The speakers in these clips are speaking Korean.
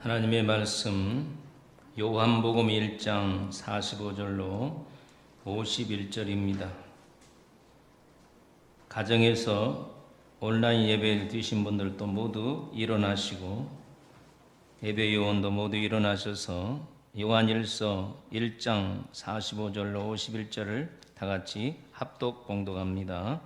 하나님의 말씀 요한복음 1장 45절로 51절입니다. 가정에서 온라인 예배를 드신 분들도 모두 일어나시고 예배 요원도 모두 일어나셔서 요한일서 1장 45절로 51절을 다 같이 합독 봉독합니다.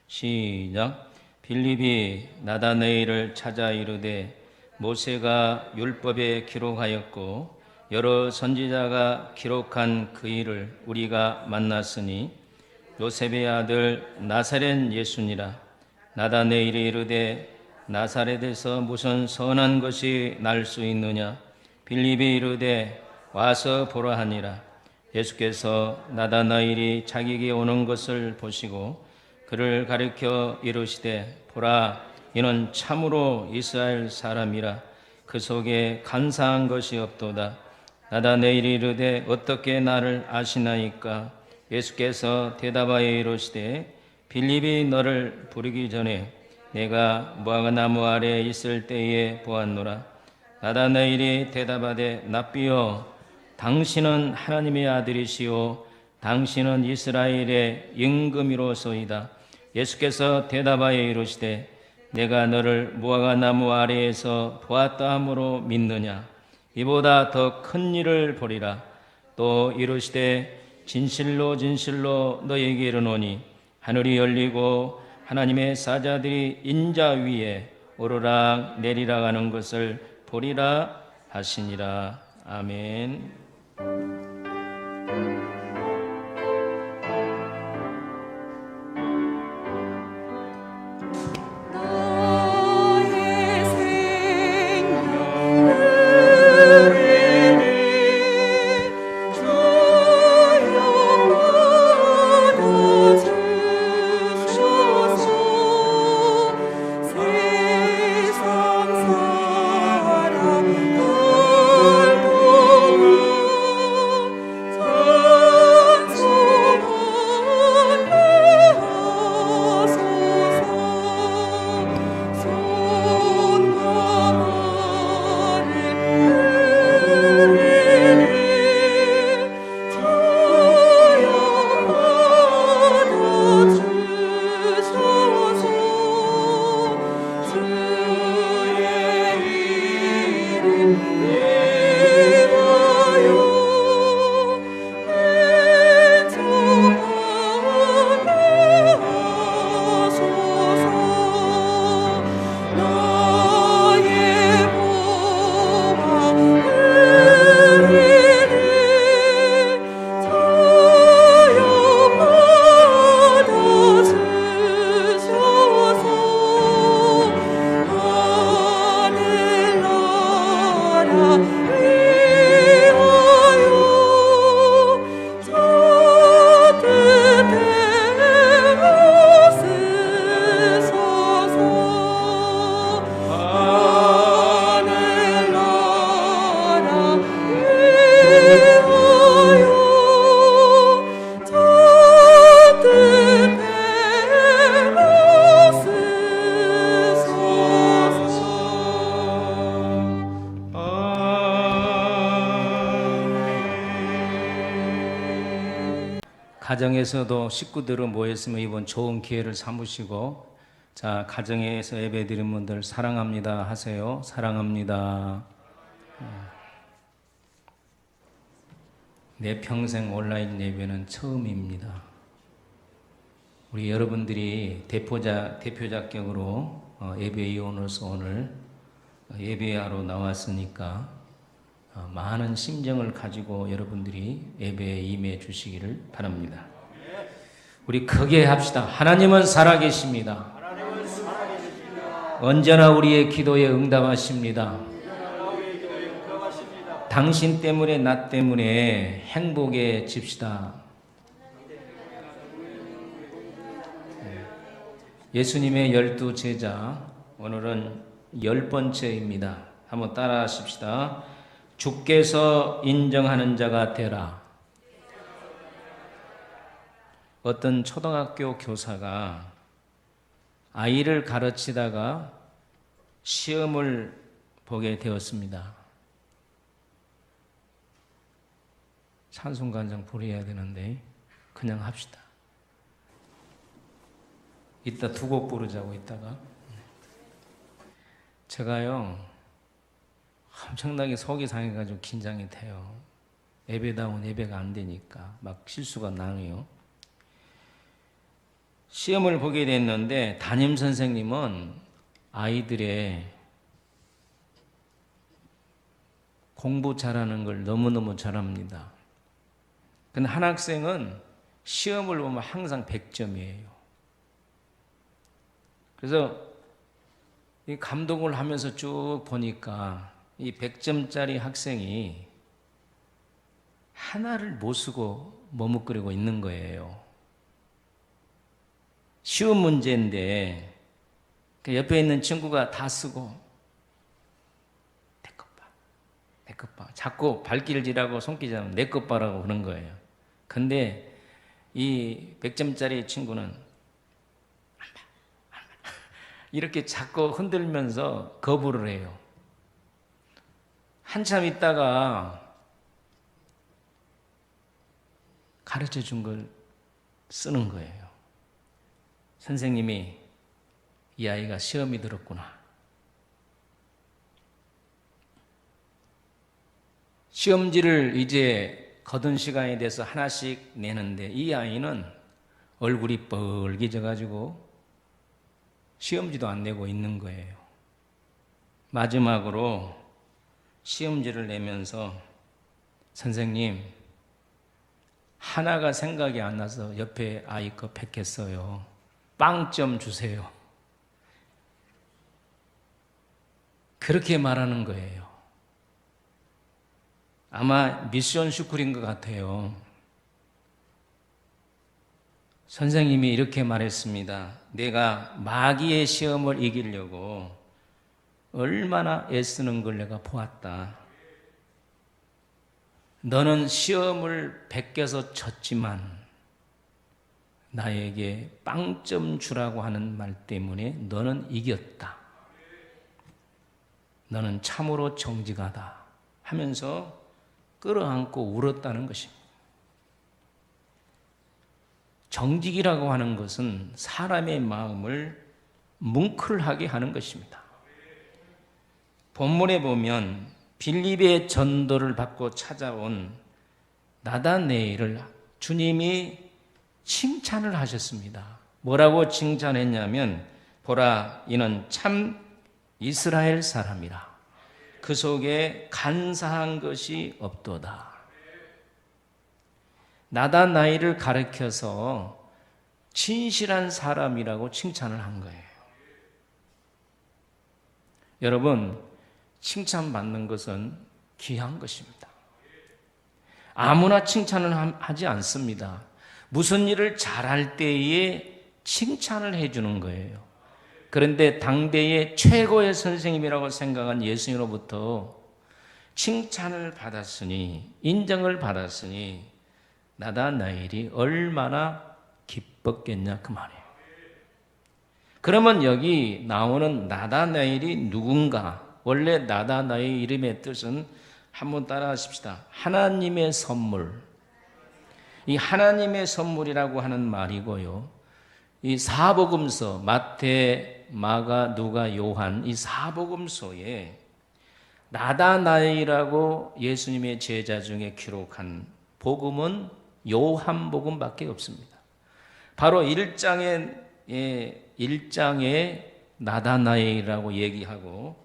시작. 빌립이 나다네엘을 찾아 이르되 모세가 율법에 기록하였고 여러 선지자가 기록한 그 일을 우리가 만났으니 요셉의 아들 나사렛 예수니라. 나다네엘이 이르되 나사렛에서 무슨 선한 것이 날 수 있느냐. 빌립이 이르되 와서 보라 하니라. 예수께서 나다나엘이 자기에게 오는 것을 보시고 그를 가리켜 이르시되 보라, 이는 참으로 이스라엘 사람이라. 그 속에 간사한 것이 없도다. 나다네엘이 이르되 어떻게 나를 아시나이까. 예수께서 대답하여 이르시되 빌립이 너를 부르기 전에 내가 무화과나무 아래에 있을 때에 보았노라. 나다네엘이 대답하되 랍비여, 당신은 하나님의 아들이시오 당신은 이스라엘의 임금이로소이다. 예수께서 대답하여 이르시되 내가 너를 무화과나무 아래에서 보았다 함으로 믿느냐. 이보다 더 큰 일을 보리라. 또 이르시되 진실로 진실로 너에게 이르노니 하늘이 열리고 하나님의 사자들이 인자 위에 오르락 내리락 하는 것을 보리라 하시니라. 아멘. 가정에서도 식구들은 모였으면 이번 좋은 기회를 삼으시고, 자, 가정에서 예배 드린 분들 사랑합니다 하세요. 사랑합니다. 내 평생 온라인 예배는 처음입니다. 우리 여러분들이 대표자격으로 예배위원으로서 오늘 예배하러 나왔으니까 많은 심정을 가지고 여러분들이 예배에 임해 주시기를 바랍니다. 우리 크게 합시다. 하나님은 살아계십니다. 언제나 우리의 기도에 응답하십니다. 당신 때문에 나 때문에 행복해집시다. 예수님의 12 제자, 오늘은 10번째입니다. 한번 따라 하십시다. 주께서 인정하는 자가 되라. 어떤 초등학교 교사가 아이를 가르치다가 시험을 보게 되었습니다. 찬송간장 부르야 되는데 그냥 합시다. 이따 두 곡 부르자고 이따가. 제가요 엄청나게 속이 상해가지고 긴장이 돼요. 예배다운 예배가 안 되니까 막 실수가 나요. 시험을 보게 됐는데 담임 선생님은 아이들의 공부 잘하는 걸 너무너무 잘합니다. 근데 한 학생은 시험을 보면 항상 100점이에요. 그래서 이 감독을 하면서 쭉 보니까 이 100점짜리 학생이 하나를 못 쓰고 머뭇거리고 있는 거예요. 쉬운 문제인데 옆에 있는 친구가 다 쓰고 내 것 봐. 자꾸 발길질하고 손길질하면 내 것 봐라고 그런 거예요. 근데 이 100점짜리 친구는 안 봐. 이렇게 자꾸 흔들면서 거부를 해요. 한참 있다가 가르쳐 준 걸 쓰는 거예요. 선생님이 이 아이가 시험이 들었구나. 시험지를 이제 거둔 시간이 돼서 하나씩 내는데 이 아이는 얼굴이 뻘개져가지고 시험지도 안 내고 있는 거예요. 마지막으로 시험지를 내면서 선생님 하나가 생각이 안 나서 옆에 아이 거 뺏겼어요. 빵점 주세요. 그렇게 말하는 거예요. 아마 미션 슈쿨인 것 같아요. 선생님이 이렇게 말했습니다. 내가 마귀의 시험을 이기려고 얼마나 애쓰는 걸 내가 보았다. 너는 시험을 베껴서 쳤지만 나에게 빵점 주라고 하는 말 때문에 너는 이겼다. 너는 참으로 정직하다 하면서 끌어안고 울었다는 것입니다. 정직이라고 하는 것은 사람의 마음을 뭉클하게 하는 것입니다. 본문에 보면 빌립의 전도를 받고 찾아온 나다네엘을 주님이 칭찬을 하셨습니다. 뭐라고 칭찬했냐면 보라 이는 참 이스라엘 사람이라. 그 속에 간사한 것이 없도다. 나다나엘을 가르쳐서 진실한 사람이라고 칭찬을 한 거예요. 여러분, 칭찬받는 것은 귀한 것입니다. 아무나 칭찬을 하지 않습니다. 무슨 일을 잘할 때에 칭찬을 해주는 거예요. 그런데 당대의 최고의 선생님이라고 생각한 예수님으로부터 칭찬을 받았으니, 인정을 받았으니 나다나엘이 얼마나 기뻤겠냐 그 말이에요. 그러면 여기 나오는 나다나엘이 누군가? 원래 나다나엘 이름의 뜻은 한번 따라하십시다. 하나님의 선물. 이 하나님의 선물이라고 하는 말이고요. 이 사복음서 마태, 마가, 누가, 요한 이 사복음서에 나다나엘이라고 예수님의 제자 중에 기록한 복음은 요한복음밖에 없습니다. 바로 1장에 나다나엘이라고 얘기하고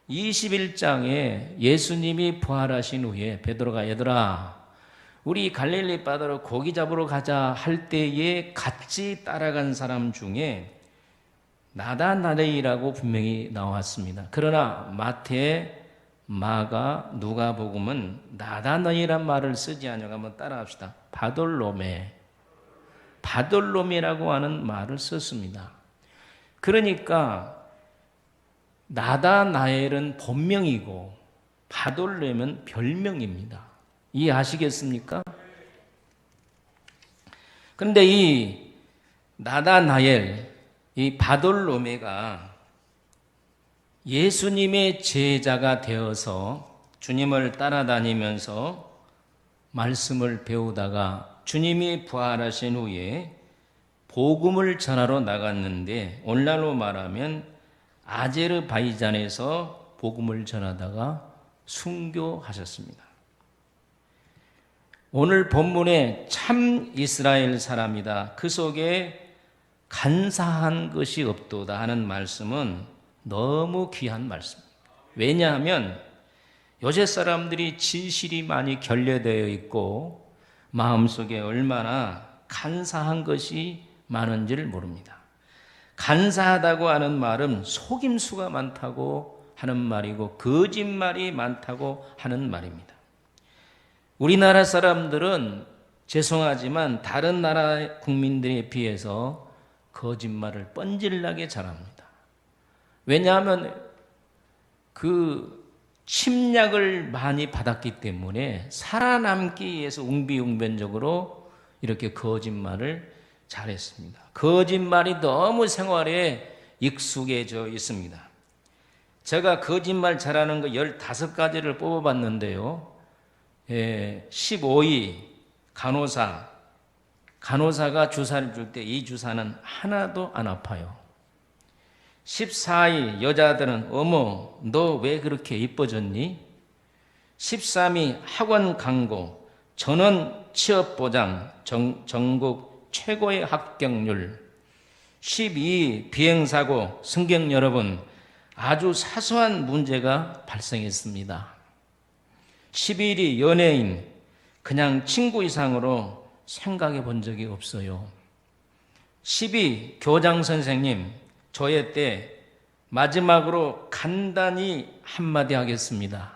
21장에 예수님이 부활하신 후에 베드로가 얘들아 우리 갈릴리 바다로 고기 잡으러 가자 할 때에 같이 따라간 사람 중에 나다나엘이라고 분명히 나왔습니다. 그러나 마태, 마가, 누가복음은 나다나엘이란 말을 쓰지 않냐고 한번 따라합시다. 바돌로메라고 하는 말을 썼습니다. 그러니까 나다나엘은 본명이고 바돌로메는 별명입니다. 이해하시겠습니까? 그런데 이 나다나엘, 이 바돌로메가 예수님의 제자가 되어서 주님을 따라다니면서 말씀을 배우다가 주님이 부활하신 후에 복음을 전하러 나갔는데, 오늘날로 말하면 아제르바이잔에서 복음을 전하다가 순교하셨습니다. 오늘 본문에 참 이스라엘 사람이다, 그 속에 간사한 것이 없도다 하는 말씀은 너무 귀한 말씀입니다. 왜냐하면 요새 사람들이 진실이 많이 결여되어 있고 마음속에 얼마나 간사한 것이 많은지를 모릅니다. 간사하다고 하는 말은 속임수가 많다고 하는 말이고 거짓말이 많다고 하는 말입니다. 우리나라 사람들은 죄송하지만 다른 나라 국민들에 비해서 거짓말을 뻔질나게 잘합니다. 왜냐하면 그 침략을 많이 받았기 때문에 살아남기 위해서 웅비웅변적으로 이렇게 거짓말을 잘했습니다. 거짓말이 너무 생활에 익숙해져 있습니다. 제가 거짓말 잘하는 거 15가지를 뽑아봤는데요. 15위 간호사가 주사를 줄 때 이 주사는 하나도 안 아파요. 14위 여자들은 어머 너 왜 그렇게 이뻐졌니? 13위 학원 강고 전원 취업 보장 전국 최고의 합격률. 12위 비행사고 승객 여러분 아주 사소한 문제가 발생했습니다. 11위 연예인 그냥 친구 이상으로 생각해 본 적이 없어요. 10위 교장 선생님 저의 때 마지막으로 간단히 한마디 하겠습니다.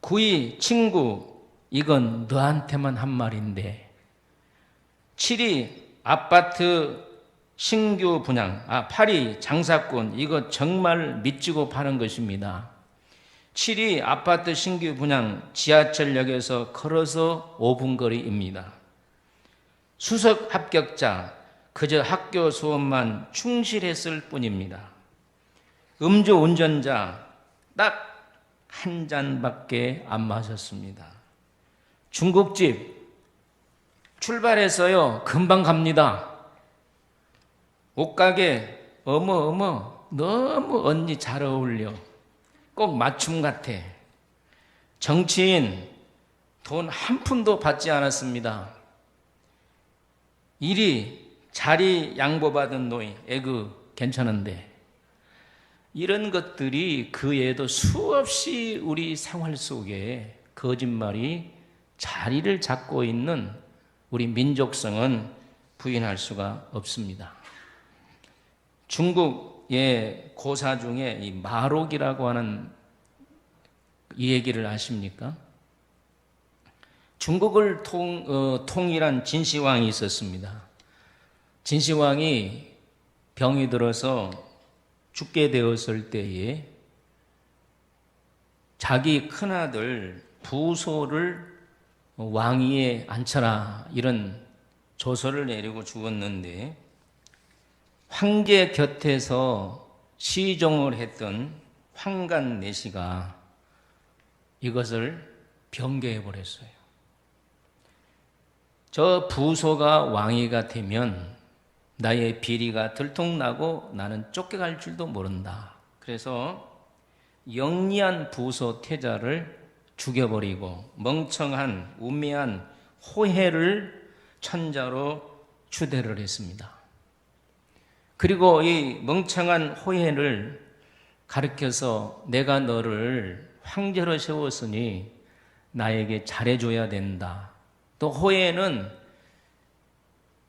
9위 친구 이건 너한테만 한 말인데. 7위 아파트 신규 분양 8위 장사꾼 이거 정말 미치고 파는 것입니다. 7위 아파트 신규 분양 지하철역에서 걸어서 5분 거리입니다. 수석 합격자 그저 학교 수업만 충실했을 뿐입니다. 음주 운전자 딱 한 잔밖에 안 마셨습니다. 중국집 출발했어요. 금방 갑니다. 옷가게 어머 너무 언니 잘 어울려. 꼭 맞춤 같아. 정치인 돈 한 푼도 받지 않았습니다. 1위 자리 양보받은 노인 에그 괜찮은데. 이런 것들이 그 외에도 수없이 우리 생활 속에 거짓말이 자리를 잡고 있는 우리 민족성은 부인할 수가 없습니다. 중국의 고사 중에 이 마록이라고 하는 이 얘기를 아십니까? 중국을 통일한 진시황이 있었습니다. 진시황이 병이 들어서 죽게 되었을 때에 자기 큰아들 부소를 왕위에 앉혀라 이런 조서를 내리고 죽었는데 황제 곁에서 시종을 했던 황간 내시가 이것을 변개해 버렸어요. 저 부소가 왕위가 되면 나의 비리가 들통나고 나는 쫓겨갈 줄도 모른다. 그래서 영리한 부소 태자를 죽여버리고 멍청한 우매한 호해를 천자로 추대를 했습니다. 그리고 이 멍청한 호해를 가르쳐서 내가 너를 황제로 세웠으니 나에게 잘해줘야 된다. 또 호해는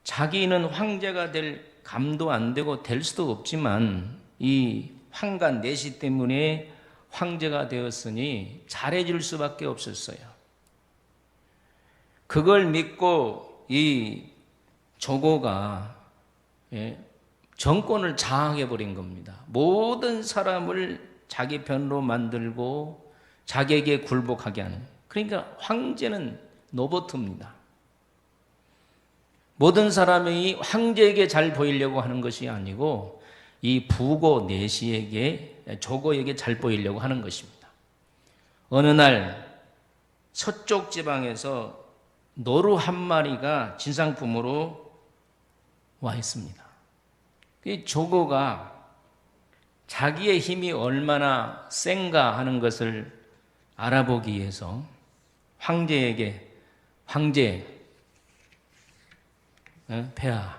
자기는 황제가 될 감도 안 되고 될 수도 없지만 이 황간 내시 때문에 황제가 되었으니 잘해줄 수밖에 없었어요. 그걸 믿고 이 조고가 정권을 장악해버린 겁니다. 모든 사람을 자기 편으로 만들고 자기에게 굴복하게 하는. 그러니까 황제는 노버트입니다. 모든 사람이 황제에게 잘 보이려고 하는 것이 아니고 이 부고 내시에게 조고에게 잘 보이려고 하는 것입니다. 어느 날 서쪽 지방에서 노루 한 마리가 진상품으로 와 있습니다. 이 조고가 자기의 힘이 얼마나 센가 하는 것을 알아보기 위해서 황제에게 황제 폐하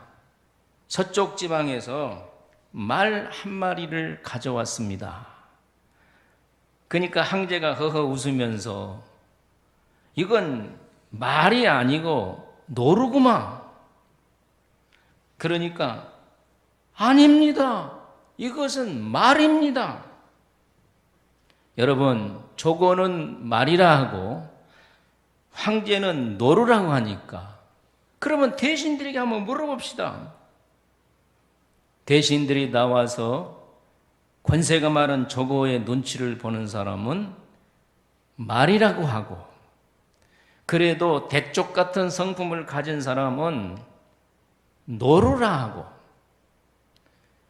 서쪽 지방에서 말 한 마리를 가져왔습니다. 그러니까 황제가 허허 웃으면서 이건 말이 아니고 노루구만. 그러니까 아닙니다. 이것은 말입니다. 여러분, 조고는 말이라 하고 황제는 노루라고 하니까 그러면 대신들에게 한번 물어봅시다. 대신들이 나와서 권세가 많은 조고의 눈치를 보는 사람은 말이라고 하고, 그래도 대쪽 같은 성품을 가진 사람은 노루라 하고,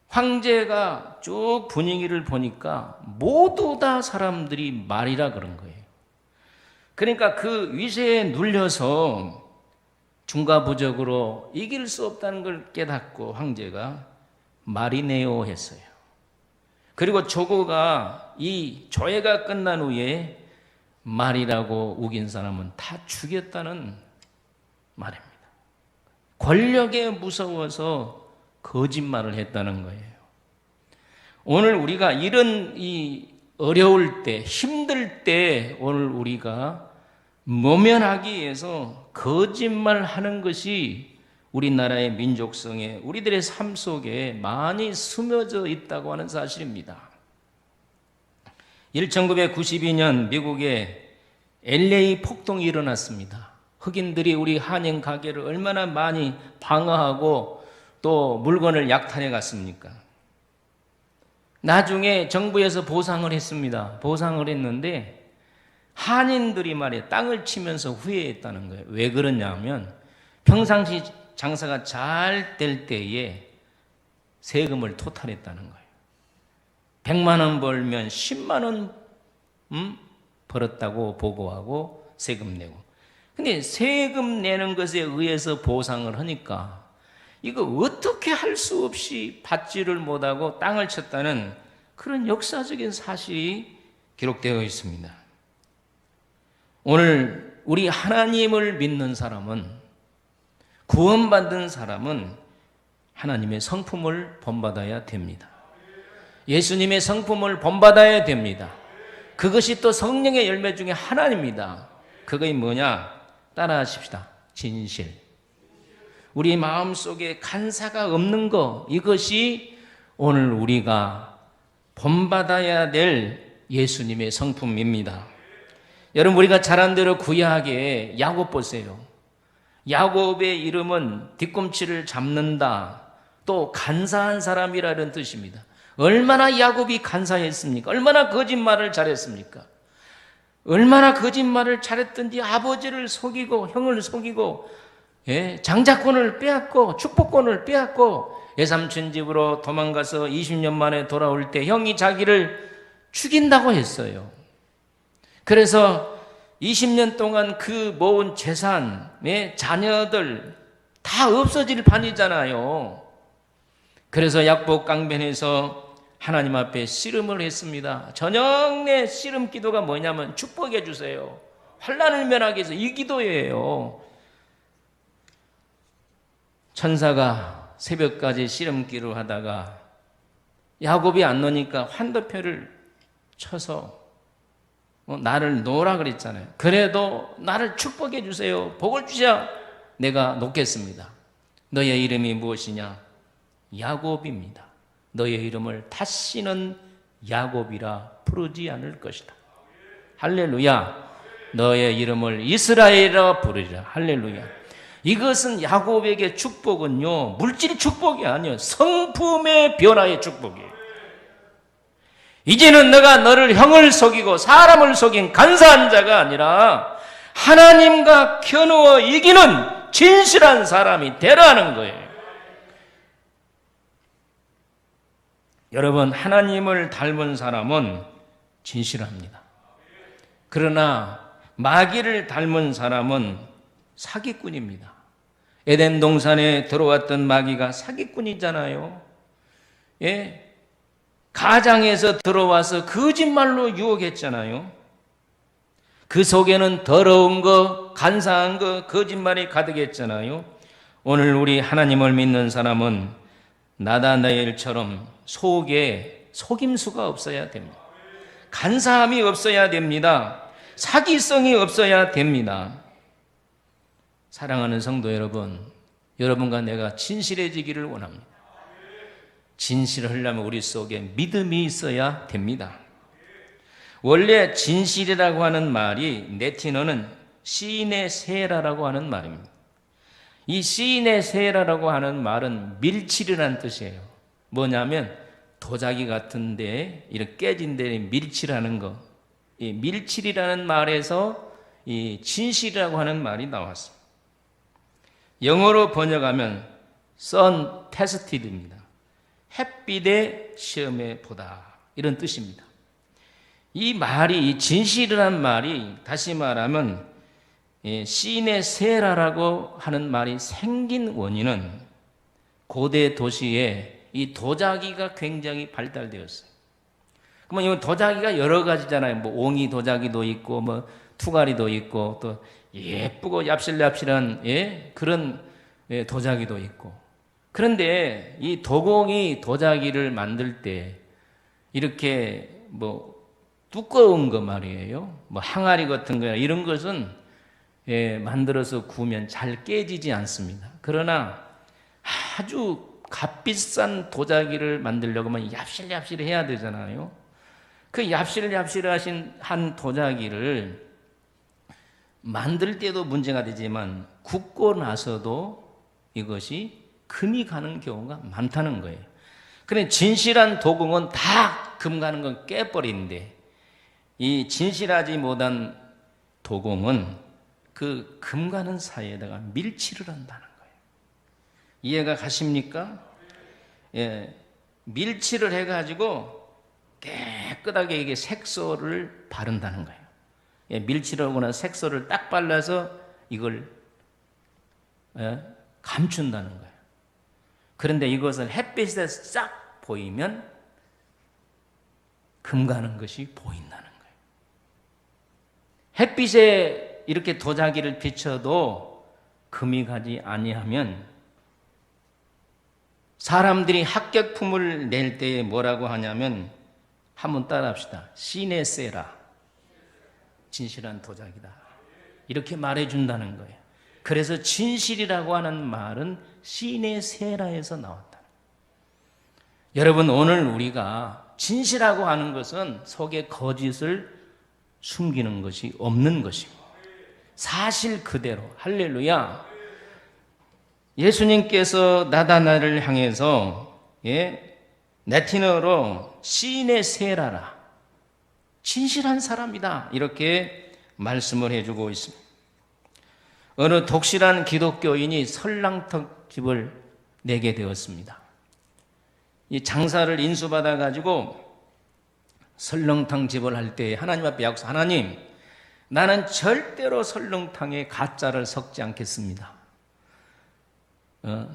황제가 쭉 분위기를 보니까 모두 다 사람들이 말이라 그런 거예요. 그러니까 그 위세에 눌려서 중과부적으로 이길 수 없다는 걸 깨닫고 황제가 말이네요 했어요. 그리고 조고가 이 조회가 끝난 후에 말이라고 우긴 사람은 다 죽였다는 말입니다. 권력에 무서워서 거짓말을 했다는 거예요. 오늘 우리가 이런 이 어려울 때, 힘들 때 오늘 우리가 모면하기 위해서 거짓말하는 것이 우리나라의 민족성에, 우리들의 삶 속에 많이 스며져 있다고 하는 사실입니다. 1992년 미국에 LA 폭동이 일어났습니다. 흑인들이 우리 한인 가게를 얼마나 많이 방어하고 또 물건을 약탈해 갔습니까? 나중에 정부에서 보상을 했습니다. 보상을 했는데 한인들이 말이에요, 땅을 치면서 후회했다는 거예요. 왜 그러냐면 평상시 장사가 잘 될 때에 세금을 토탈했다는 거예요. 100만 원 벌면 10만 원 벌었다고 보고하고 세금 내고. 근데 세금 내는 것에 의해서 보상을 하니까 이거 어떻게 할 수 없이 받지를 못하고 땅을 쳤다는 그런 역사적인 사실이 기록되어 있습니다. 오늘 우리 하나님을 믿는 사람은, 구원받은 사람은 하나님의 성품을 본받아야 됩니다. 예수님의 성품을 본받아야 됩니다. 그것이 또 성령의 열매 중에 하나입니다. 그것이 뭐냐? 따라하십시다. 진실. 우리 마음속에 간사가 없는 것, 이것이 오늘 우리가 본받아야 될 예수님의 성품입니다. 여러분, 우리가 잘 안 대로 구약에 야곱 보세요. 야곱의 이름은 뒤꿈치를 잡는다, 또 간사한 사람이라는 뜻입니다. 얼마나 야곱이 간사했습니까? 얼마나 거짓말을 잘했습니까? 얼마나 거짓말을 잘했던지 아버지를 속이고 형을 속이고 장자권을 빼앗고 축복권을 빼앗고 외삼촌 집으로 도망가서 20년 만에 돌아올 때 형이 자기를 죽인다고 했어요. 그래서 20년 동안 그 모은 재산의 자녀들 다 없어질 판이잖아요. 그래서 약복 강변에서 하나님 앞에 씨름을 했습니다. 저녁 내 씨름 기도가 뭐냐면 축복해 주세요. 환난을 면하기 위해서 이 기도예요. 천사가 새벽까지 씨름기를 하다가 야곱이 안 노니까 환도표를 쳐서 나를 놓으라 그랬잖아요. 그래도 나를 축복해 주세요. 복을 주셔야 내가 놓겠습니다. 너의 이름이 무엇이냐? 야곱입니다. 너의 이름을 다시는 야곱이라 부르지 않을 것이다. 할렐루야. 너의 이름을 이스라엘이라 부르리라. 할렐루야. 이것은 야곱에게 축복은요, 물질 축복이 아니에요. 성품의 변화의 축복이에요. 이제는 너가 너를 형을 속이고 사람을 속인 간사한 자가 아니라 하나님과 겨누어 이기는 진실한 사람이 되라는 거예요. 여러분, 하나님을 닮은 사람은 진실합니다. 그러나 마귀를 닮은 사람은 사기꾼입니다. 에덴 동산에 들어왔던 마귀가 사기꾼이잖아요. 예? 가장에서 들어와서 거짓말로 유혹했잖아요. 그 속에는 더러운 거, 간사한 거, 거짓말이 가득했잖아요. 오늘 우리 하나님을 믿는 사람은 나다나엘처럼 속에 속임수가 없어야 됩니다. 간사함이 없어야 됩니다. 사기성이 없어야 됩니다. 사랑하는 성도 여러분, 여러분과 내가 진실해지기를 원합니다. 진실하려면 우리 속에 믿음이 있어야 됩니다. 원래 진실이라고 하는 말이 네티너는 시인의 세라라고 하는 말입니다. 이 시인의 세라라고 하는 말은 밀칠이라는 뜻이에요. 뭐냐면 도자기 같은데 이렇게 깨진 데 밀칠하는 거. 이 밀칠이라는 말에서 이 진실이라고 하는 말이 나왔습니다. 영어로 번역하면 sun tested입니다. 햇빛에 시험해 보다 이런 뜻입니다. 이 말이, 이 진실이라는 말이 다시 말하면 시인의 세라라고 하는 말이 생긴 원인은 고대 도시에 이 도자기가 굉장히 발달되었어요. 그러면 이건 도자기가 여러 가지잖아요. 뭐 옹이 도자기도 있고 뭐 투가리도 있고 또 예쁘고 얍실얍실한 그런 도자기도 있고. 그런데 이 도공이 도자기를 만들 때 이렇게 뭐 두꺼운 거 말이에요. 뭐 항아리 같은 거나 이런 것은 만들어서 구우면 잘 깨지지 않습니다. 그러나 아주 값비싼 도자기를 만들려고 하면 얍실얍실 해야 되잖아요. 그 얍실얍실하신 한 도자기를 만들 때도 문제가 되지만 굽고 나서도 이것이 금이 가는 경우가 많다는 거예요. 그래 진실한 도공은 다 금 가는 건 깨버리는데 이 진실하지 못한 도공은 그 금 가는 사이에다가 밀칠을 한다는 거예요. 이해가 가십니까? 예, 밀칠을 해가지고 깨끗하게 이게 색소를 바른다는 거예요. 예, 밀칠하거나 색소를 딱 발라서 이걸 감춘다는 거예요. 그런데 이것은 햇빛에 싹 보이면 금 가는 것이 보인다는 거예요. 햇빛에 이렇게 도자기를 비춰도 금이 가지 아니하면 사람들이 합격품을 낼 때에 뭐라고 하냐면 한번 따라합시다. 시네세라. 진실한 도자기다. 이렇게 말해준다는 거예요. 그래서 진실이라고 하는 말은 시네세라에서 나왔다. 여러분 오늘 우리가 진실하고 하는 것은 속에 거짓을 숨기는 것이 없는 것입니다. 사실 그대로. 할렐루야. 예수님께서 나다나엘을 향해서 네티너로 시네세라라. 진실한 사람이다. 이렇게 말씀을 해주고 있습니다. 어느 독실한 기독교인이 설랑탕집을 내게 되었습니다. 이 장사를 인수받아 가지고 설렁탕집을 할 때 하나님 앞에 약속, 하나님 나는 절대로 설렁탕에 가짜를 섞지 않겠습니다.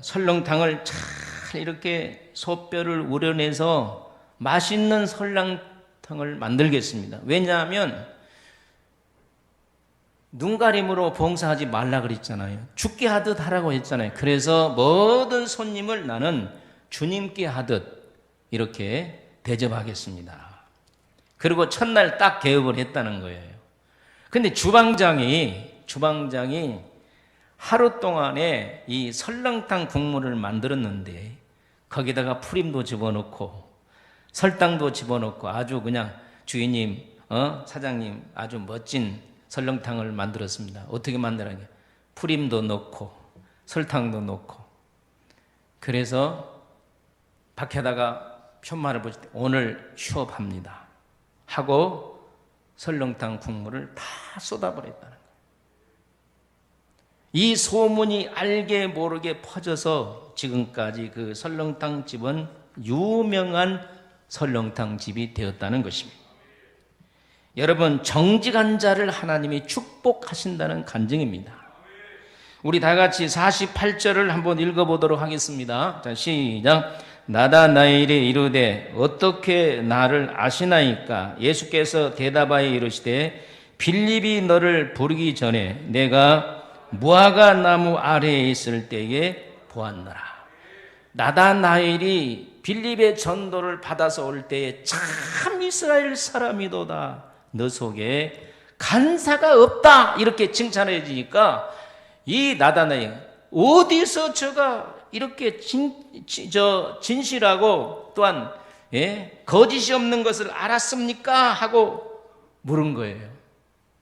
설렁탕을 잘 이렇게 소뼈를 우려내서 맛있는 설렁탕을 만들겠습니다. 왜냐하면 눈가림으로 봉사하지 말라 그랬잖아요. 죽게 하듯 하라고 했잖아요. 그래서 모든 손님을 나는 주님께 하듯 이렇게 대접하겠습니다. 그리고 첫날 딱 개업을 했다는 거예요. 근데 주방장이 하루 동안에 이 설렁탕 국물을 만들었는데 거기다가 프림도 집어넣고 설탕도 집어넣고 아주 그냥 주인님, 사장님 아주 멋진 설렁탕을 만들었습니다. 어떻게 만들었냐? 프림도 넣고 설탕도 넣고. 그래서 밖에다가 편말을 붙일 때 오늘 휴업합니다 하고 설렁탕 국물을 다 쏟아버렸다는 거예요. 이 소문이 알게 모르게 퍼져서 지금까지 그 설렁탕 집은 유명한 설렁탕 집이 되었다는 것입니다. 여러분, 정직한 자를 하나님이 축복하신다는 간증입니다. 우리 다 같이 48절을 한번 읽어보도록 하겠습니다. 자, 시작. 나다나엘이 이르되 어떻게 나를 아시나이까? 예수께서 대답하여 이르시되 빌립이 너를 부르기 전에 내가 무화과 나무 아래에 있을 때에 보았노라. 나다나엘이 빌립의 전도를 받아서 올 때에 참 이스라엘 사람이도다. 너 속에 간사가 없다. 이렇게 칭찬해 주니까 이 나다나엘 어디서 저가 이렇게 진실하고 또한 거짓이 없는 것을 알았습니까? 하고 물은 거예요.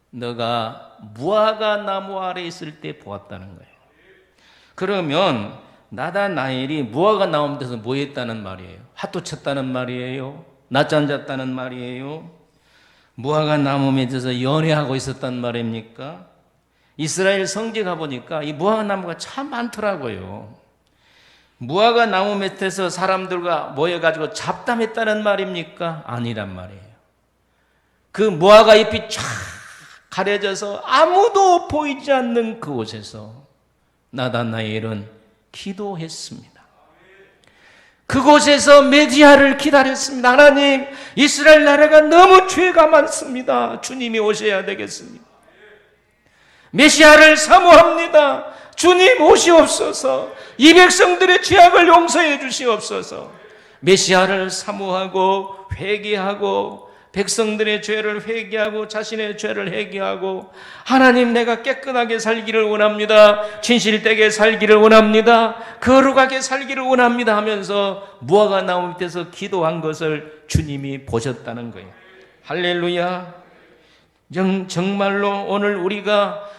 너가 무화과 나무 아래 있을 때 보았다는 거예요. 그러면 나다나엘이 무화과 나무 밑에서 뭐 했다는 말이에요? 화투 쳤다는 말이에요? 낮잠 잤다는 말이에요? 무화과 나무 밑에서 연애하고 있었단 말입니까? 이스라엘 성지 가보니까 이 무화과 나무가 참 많더라고요. 무화과 나무 밑에서 사람들과 모여가지고 잡담했다는 말입니까? 아니란 말이에요. 그 무화과 잎이 쫙 가려져서 아무도 보이지 않는 그곳에서 나다나엘은 기도했습니다. 그곳에서 메시아를 기다렸습니다. 하나님, 이스라엘 나라가 너무 죄가 많습니다. 주님이 오셔야 되겠습니다. 메시아를 사모합니다. 주님 오시옵소서. 이 백성들의 죄악을 용서해 주시옵소서. 메시아를 사모하고 회개하고 백성들의 죄를 회개하고 자신의 죄를 회개하고 하나님, 내가 깨끗하게 살기를 원합니다. 진실되게 살기를 원합니다. 거룩하게 살기를 원합니다 하면서 무화과 나무 밑에서 기도한 것을 주님이 보셨다는 거예요. 할렐루야. 정말로 오늘 우리가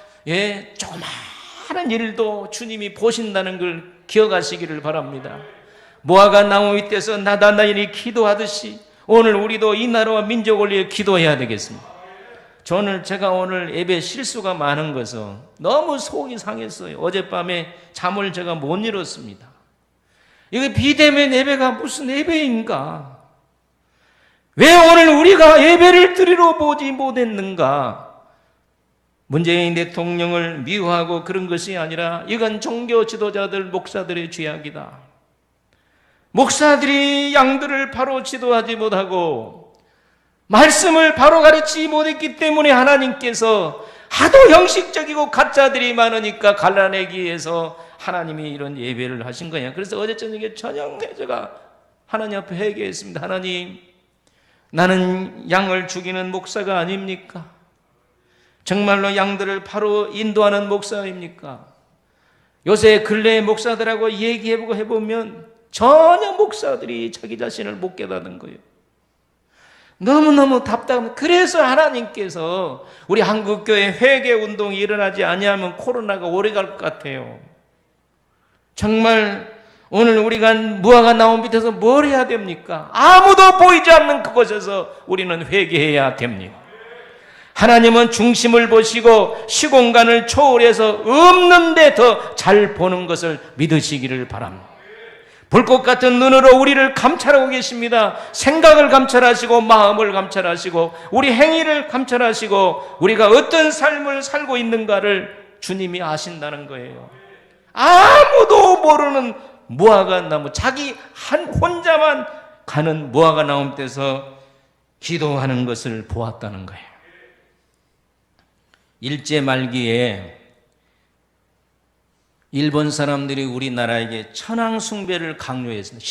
조그마한 일도 주님이 보신다는 걸 기억하시기를 바랍니다. 무화과 나무 밑에서 나다나엘이 기도하듯이 오늘 우리도 이 나라와 민족을 위해 기도해야 되겠습니다. 제가 오늘 예배 실수가 많은 것은 너무 속이 상했어요. 어젯밤에 잠을 제가 못 이뤘습니다. 이거 비대면 예배가 무슨 예배인가? 왜 오늘 우리가 예배를 드리러 보지 못했는가? 문재인 대통령을 미워하고 그런 것이 아니라 이건 종교 지도자들, 목사들의 죄악이다. 목사들이 양들을 바로 지도하지 못하고 말씀을 바로 가르치지 못했기 때문에 하나님께서 하도 형식적이고 가짜들이 많으니까 갈라내기 위해서 하나님이 이런 예배를 하신 거냐. 그래서 어제 저녁에 저녁에 제가 하나님 앞에 회개했습니다. 하나님, 나는 양을 죽이는 목사가 아닙니까? 정말로 양들을 바로 인도하는 목사입니까? 요새 근래 목사들하고 얘기해보고 해보면 전혀 목사들이 자기 자신을 못 깨닫는 거예요. 너무너무 답답합니다. 그래서 하나님께서 우리 한국교회 회개운동이 일어나지 아니하면 코로나가 오래 갈 것 같아요. 정말 오늘 우리가 무화과 나무 밑에서 뭘 해야 됩니까? 아무도 보이지 않는 그곳에서 우리는 회개해야 됩니다. 하나님은 중심을 보시고 시공간을 초월해서 없는데 더 잘 보는 것을 믿으시기를 바랍니다. 불꽃 같은 눈으로 우리를 감찰하고 계십니다. 생각을 감찰하시고 마음을 감찰하시고 우리 행위를 감찰하시고 우리가 어떤 삶을 살고 있는가를 주님이 아신다는 거예요. 아무도 모르는 무화과 나무, 자기 혼자만 가는 무화과 나무 밑에서 기도하는 것을 보았다는 거예요. 일제 말기에 일본 사람들이 우리나라에게 천황 숭배를 강요했습니다.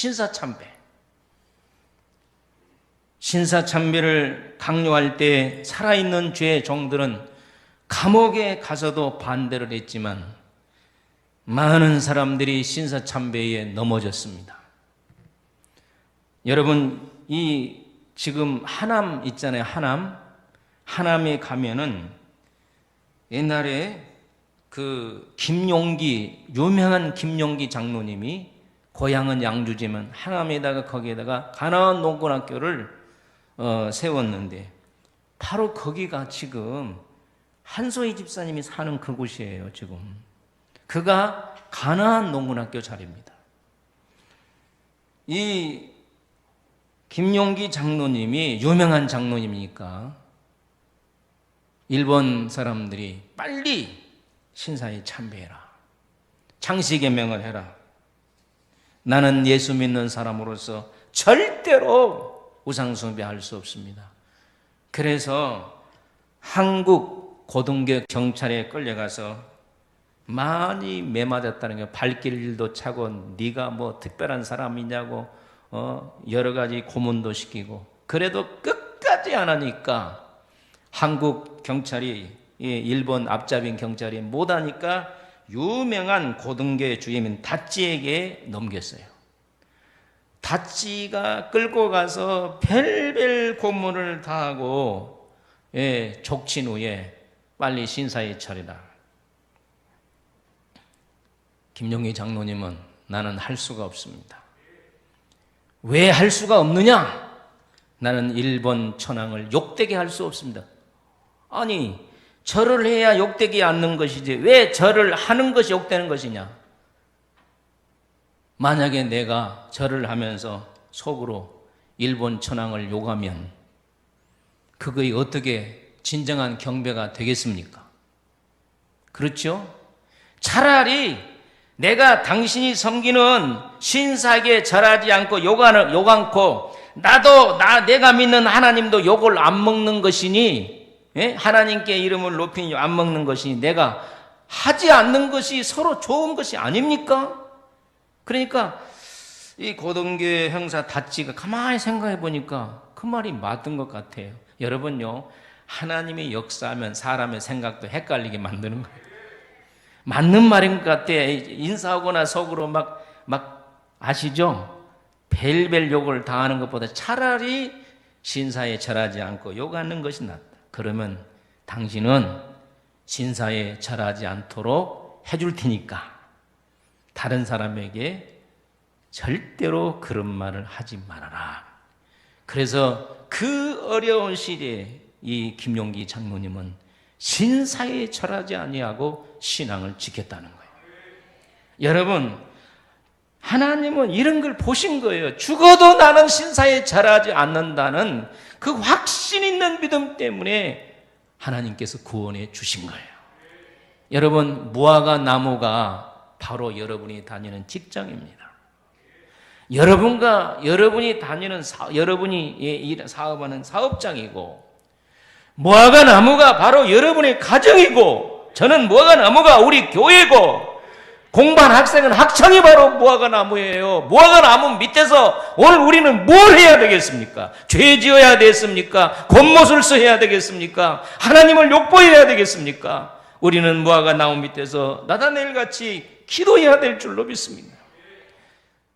신사참배를 강요할 때 살아있는 죄 종들은 감옥에 가서도 반대를 했지만 많은 사람들이 신사참배에 넘어졌습니다. 여러분, 이 지금 하남 있잖아요. 하남에 가면은 옛날에 그 유명한 김용기 장로님이 고향은 양주지만 하남에다가 거기에다가 가나안 농군학교를 세웠는데 바로 거기가 지금 한소희 집사님이 사는 그곳이에요. 지금 그가 가나안 농군학교 자리입니다. 이 김용기 장로님이 유명한 장로님이니까 일본 사람들이 빨리 신사에 참배해라. 창씨개명을 해라. 나는 예수 믿는 사람으로서 절대로 우상숭배할 수 없습니다. 그래서 한국 고등교 경찰에 끌려가서 많이 매맞았다는 거예요. 발길도 차고 네가 뭐 특별한 사람이냐고 여러 가지 고문도 시키고, 그래도 끝까지 안 하니까 한국 경찰이, 일본 앞잡인 경찰이 못하니까 유명한 고등교의 주임인 다찌에게 넘겼어요. 다찌가 끌고 가서 별별 고문을 다 하고 족친 후에 빨리 신사에 차리라. 김용기 장로님은 나는 할 수가 없습니다. 왜 할 수가 없느냐? 나는 일본 천황을 욕되게 할 수 없습니다. 아니, 절을 해야 욕되게 않는 것이지 왜 절을 하는 것이 욕되는 것이냐? 만약에 내가 절을 하면서 속으로 일본 천황을 욕하면 그거에 어떻게 진정한 경배가 되겠습니까? 그렇죠? 차라리 내가 당신이 섬기는 신사에게 절하지 않고 욕 않고 내가 믿는 하나님도 욕을 안 먹는 것이니, 하나님께 이름을 높이니 안 먹는 것이니 내가 하지 않는 것이 서로 좋은 것이 아닙니까? 그러니까 이 고등교회 형사 다찌가 가만히 생각해 보니까 그 말이 맞는 것 같아요. 여러분요, 하나님이 역사하면 사람의 생각도 헷갈리게 만드는 거예요. 맞는 말인 것 같아. 인사하거나 속으로 막 아시죠? 벨벨 욕을 당하는 것보다 차라리 신사에 절하지 않고 욕하는 것이 낫다. 그러면 당신은 신사에 절하지 않도록 해줄 테니까 다른 사람에게 절대로 그런 말을 하지 말아라. 그래서 그 어려운 시대에 이 김용기 장로님은 신사에 절하지 아니하고 신앙을 지켰다는 거예요. 여러분, 하나님은 이런 걸 보신 거예요. 죽어도 나는 신사에 절하지 않는다는 그 확신 있는 믿음 때문에 하나님께서 구원해 주신 거예요. 여러분, 무화과 나무가 바로 여러분이 다니는 직장입니다. 여러분이 다니는 여러분이 사업하는 사업장이고, 무화과 나무가 바로 여러분의 가정이고, 저는 무화과 나무가 우리 교회고, 공부한 학생은 학창이 바로 무화과 나무예요. 무화과 나무 밑에서 오늘 우리는 뭘 해야 되겠습니까? 죄 지어야 되겠습니까? 겉모술수 해야 되겠습니까? 하나님을 욕보여야 되겠습니까? 우리는 무화과 나무 밑에서 나다넬같이 기도해야 될 줄로 믿습니다.